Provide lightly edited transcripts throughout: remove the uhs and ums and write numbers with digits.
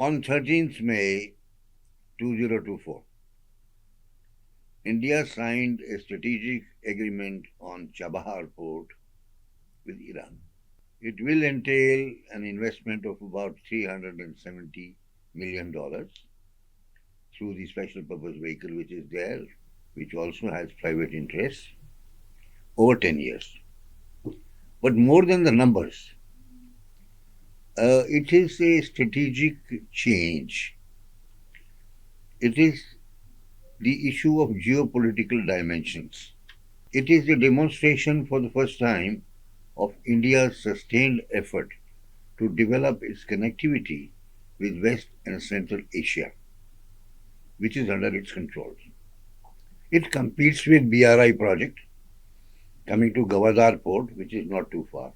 On 13th May 2024, India signed a strategic agreement on Chabahar port with Iran. It will entail an investment of about $370 million through the special purpose vehicle which is there, which also has private interests, over 10 years. But more than the numbers, it is a strategic change. It is the issue of geopolitical dimensions. It is a demonstration for the first time of India's sustained effort to develop its connectivity with West and Central Asia, which is under its control. It competes with BRI project coming to Gwadar port, which is not too far.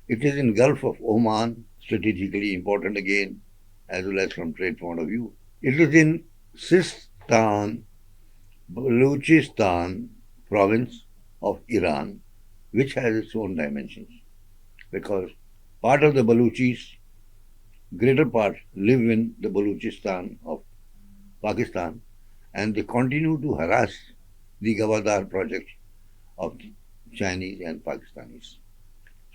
It is in Gulf of Oman, strategically important again, as well as from trade point of view. It is in Sistan, Baluchistan province of Iran, which has its own dimensions. Because part of the Baluchis, greater part, live in the Baluchistan of Pakistan, and they continue to harass the Gwadar project of Chinese and Pakistanis.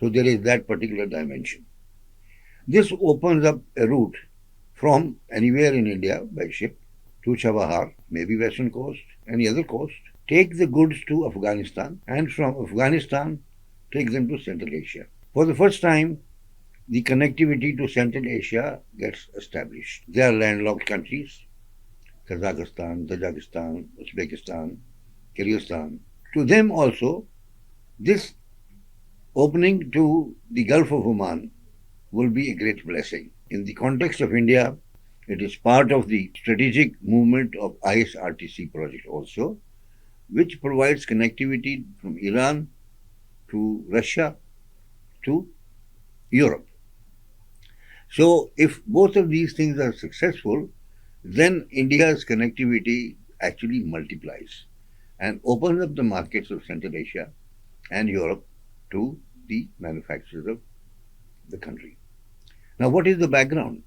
So there is that particular dimension. This opens up a route from anywhere in India by ship to Chabahar, maybe western coast, any other coast, take the goods to Afghanistan, and from Afghanistan take them to Central Asia. For the first time, the connectivity to Central Asia gets established. They are landlocked countries, Kazakhstan, Tajikistan, Uzbekistan, Kyrgyzstan. To them also, this opening to the Gulf of Oman will be a great blessing. In the context of India, it is part of the strategic movement of ISRTC project also, which provides connectivity from Iran to Russia to Europe. So if both of these things are successful, then India's connectivity actually multiplies and opens up the markets of Central Asia and Europe to the manufacturers of the country. Now, what is the background?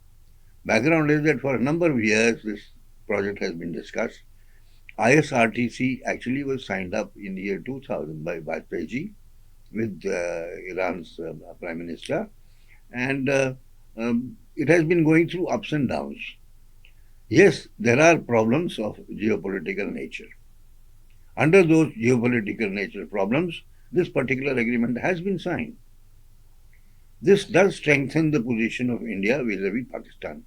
Background is that for a number of years, this project has been discussed. ISRTC actually was signed up in the year 2000 by Vajpayee with Iran's Prime Minister, and it has been going through ups and downs. Yes, there are problems of geopolitical nature. Under those geopolitical nature problems, this particular agreement has been signed. This does strengthen the position of India vis-à-vis Pakistan.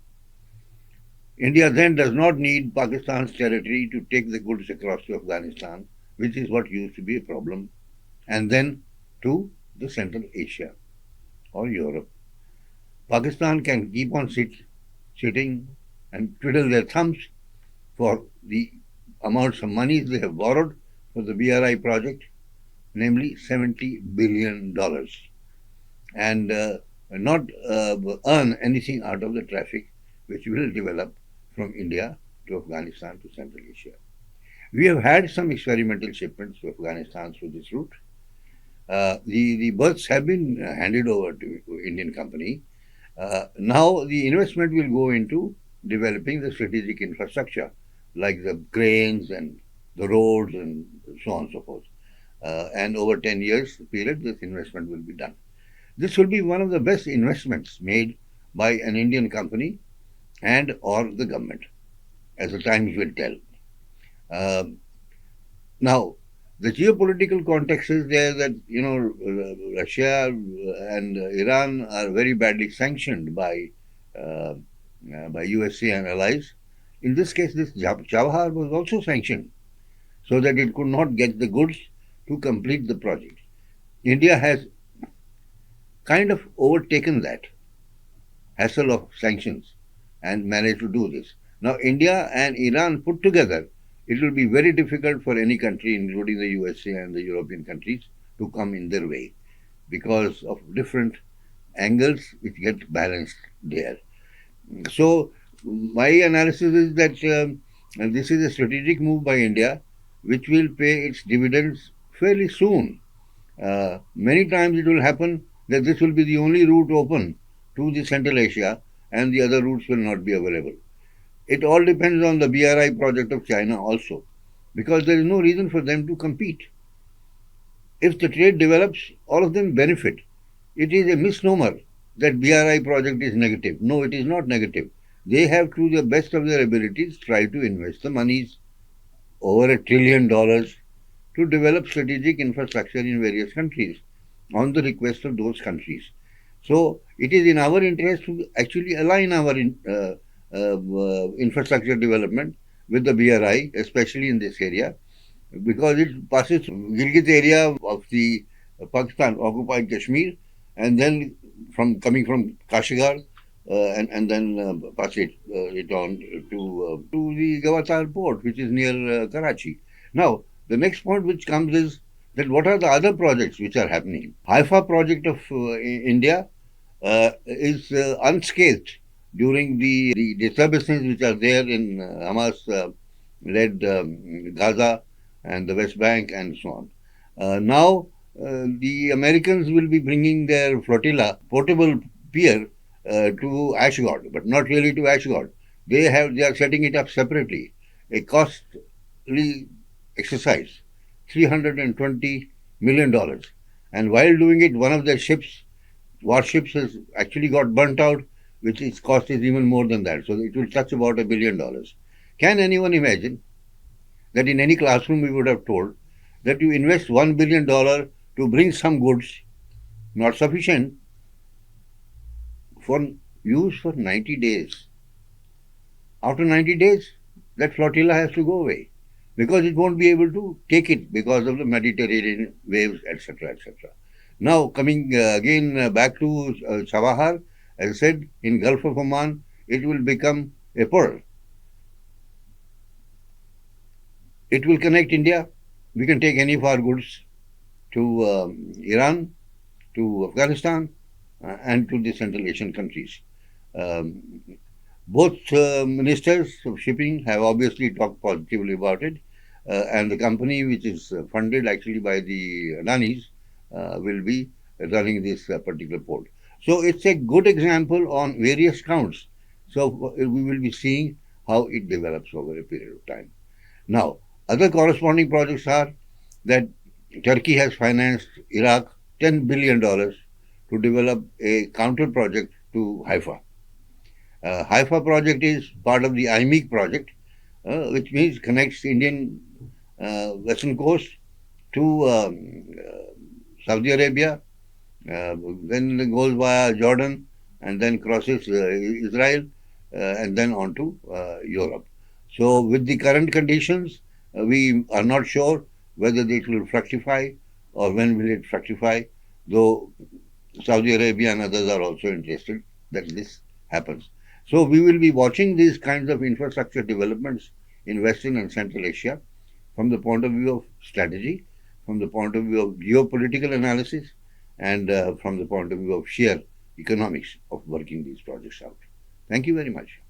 India then does not need Pakistan's territory to take the goods across to Afghanistan, which is what used to be a problem, and then to the Central Asia or Europe. Pakistan can keep on sitting and twiddle their thumbs for the amounts of money they have borrowed for the BRI project, namely $70 billion, and not earn anything out of the traffic which will develop from India to Afghanistan to Central Asia. We have had some experimental shipments to Afghanistan through this route. The berths have been handed over to Indian company. Now the investment will go into developing the strategic infrastructure like the cranes and the roads and so on and so forth. And over 10 years period, this investment will be done. This will be one of the best investments made by an Indian company and or the government, as the times will tell. Now, the geopolitical context is there that, Russia and Iran are very badly sanctioned by USA and allies. In this case, this Chabahar was also sanctioned so that it could not get the goods to complete the project. India has kind of overtaken that hassle of sanctions and managed to do this. Now, India and Iran put together, it will be very difficult for any country, including the USA and the European countries, to come in their way because of different angles which get balanced there. So, my analysis is that this is a strategic move by India which will pay its dividends fairly soon. Many times it will happen that this will be the only route open to the Central Asia, and the other routes will not be available. It all depends on the BRI project of China also, because there is no reason for them to compete. If the trade develops, all of them benefit. It is a misnomer that BRI project is negative. No, it is not negative. They have, to the best of their abilities, tried to invest the monies, over $1 trillion, to develop strategic infrastructure in various countries on the request of those countries. So it is in our interest to actually align our infrastructure development with the BRI, especially in this area, because it passes through Gilgit area of the Pakistan occupied Kashmir, and then coming from Kashgar, and then pass it on to the Gavatar port, which is near Karachi. Now, the next point which comes is that what are the other projects which are happening? Haifa project of India is unscathed during the disturbances which are there in Hamas-led Gaza and the West Bank and so on. Now, the Americans will be bringing their flotilla, portable pier, to Ashdod, but not really to Ashdod. They are setting it up separately, a costly exercise, $320 million. And while doing it, one of their warships has actually got burnt out, which its cost is even more than that. So it will touch about $1 billion. Can anyone imagine that in any classroom we would have told that you invest $1 billion to bring some goods, not sufficient, for use for 90 days. After 90 days, that flotilla has to go away because it won't be able to take it because of the Mediterranean waves, etc., etc. Now, coming again back to Chabahar, as I said, in Gulf of Oman, it will become a pearl. It will connect India. We can take any of our goods to Iran, to Afghanistan, and to the Central Asian countries. Um, both ministers of shipping have obviously talked positively about it, and the company, which is funded actually by the Adanis, will be running this particular port. So it's a good example on various counts. So we will be seeing how it develops over a period of time. Now, other corresponding projects are that Turkey has financed Iraq $10 billion to develop a counter project to Haifa. Haifa project is part of the IMEC project, which means connects Indian western coast to Saudi Arabia, then goes via Jordan, and then crosses Israel, and then on to Europe. So, with the current conditions, we are not sure whether it will fructify or when will it fructify, though Saudi Arabia and others are also interested that this happens. So we will be watching these kinds of infrastructure developments in Western and Central Asia from the point of view of strategy, from the point of view of geopolitical analysis, and from the point of view of sheer economics of working these projects out. Thank you very much.